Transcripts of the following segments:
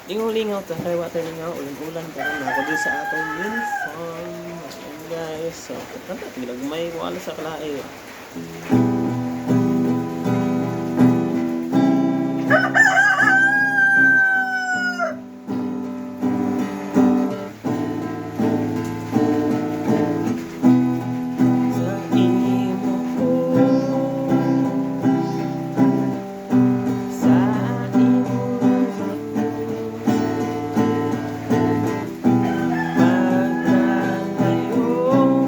Lingaw-lingaw ta kay wa tayo lingaw ulan-ulan karon na ako di sa atong main farm. Ayan guys, so kanta ginagmay wala sa kalae. Sa imo ko, sa imo magkalayo,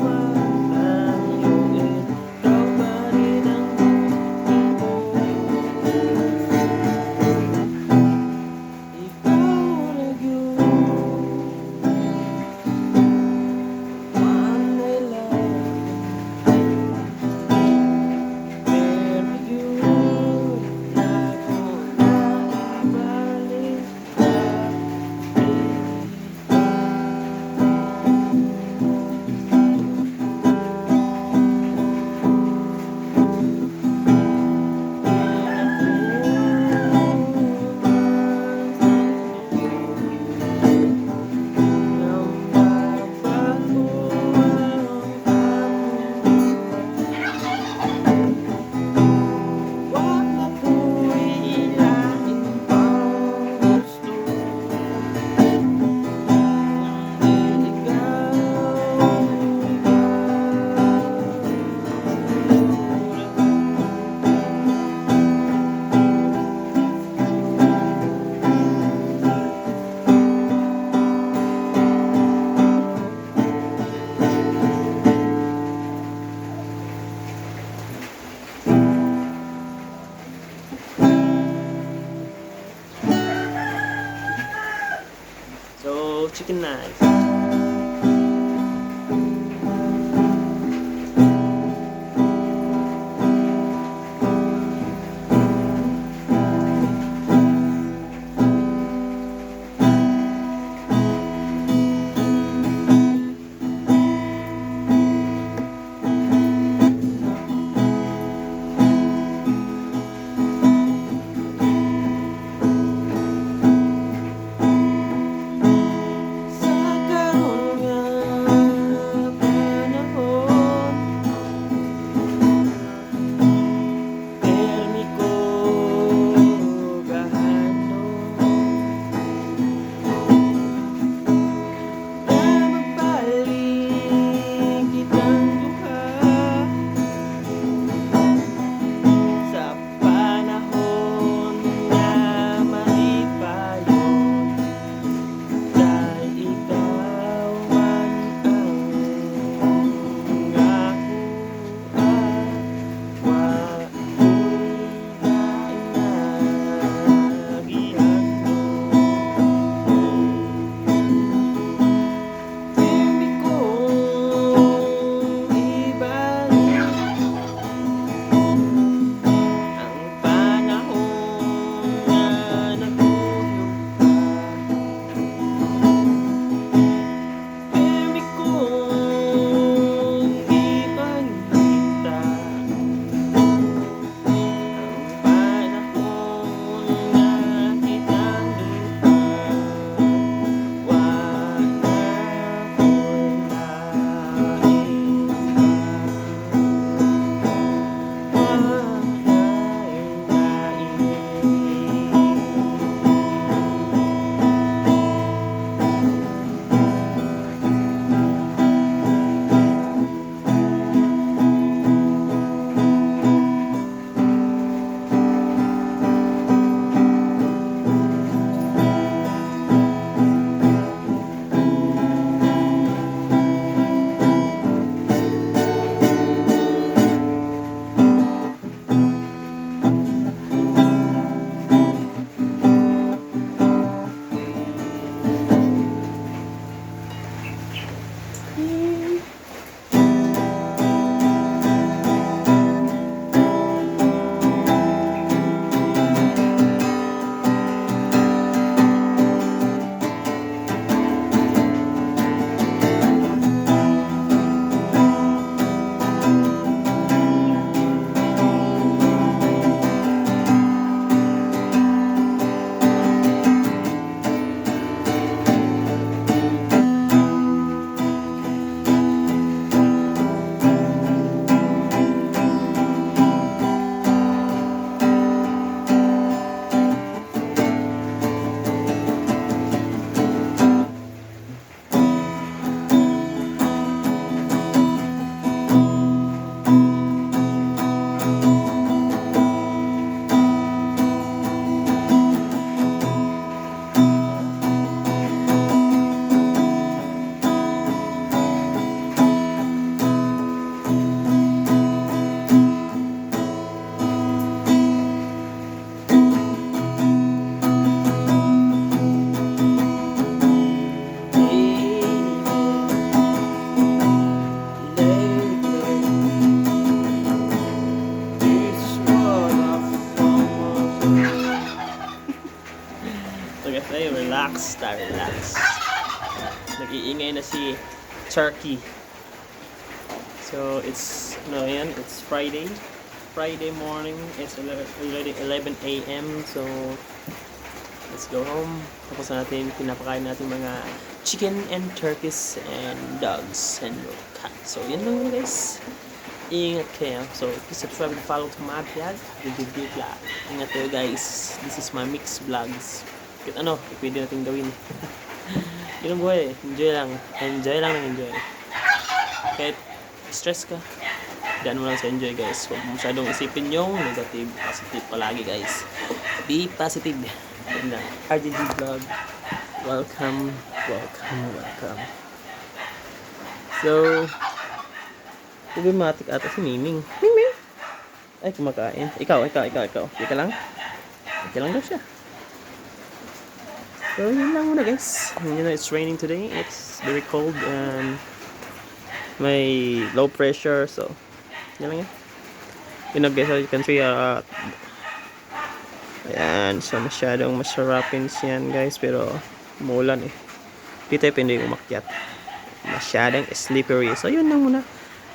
maglayo, ikaw pa rin ang mundo ko. Ikaw lang yun, one I love. Pero yun na ko naibalik wag na ko'y ilain pang gusto. Hindi So, chicken knife. Sa So guys, ay, relax. Nag-iingay na si Turkey. So it's, yan, it's Friday morning. It's already 11 a.m. So let's go home. Tapos natin, pinapakain natin mga chicken and turkeys and dogs and cats. So yun lang guys. Ingat kayo. So please subscribe and follow to my vlog. Review vlog. Ingat kayo guys. This is my mix vlogs. Kahit ano, pwede natin gawin. Yun ang buhay. Enjoy lang. Enjoy. Kahit stress ka, daan mo lang sa enjoy guys. Huwag masyadong isipin yung negative, positive palagi guys. Be positive. Yun lang. RGG vlog. Welcome. So, problematic ata si Miming. Miming! Ay, kumakain. Ikaw. Ika lang daw siya. So, yun lang muna guys. You know, it's raining today. It's very cold and may low pressure. So, yun lang yan. You know guys, you can see ayan. So, masyadong masarapin siyan guys. Pero, umulan eh. Di tayo pwede umakyat. Masyadong slippery. So, yun lang muna.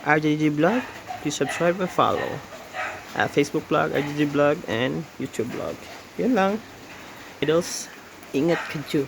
RJG Vlog. Please subscribe and follow. Facebook vlog, RJG Vlog, and YouTube vlog. Yun lang. Idols, ingat kayo.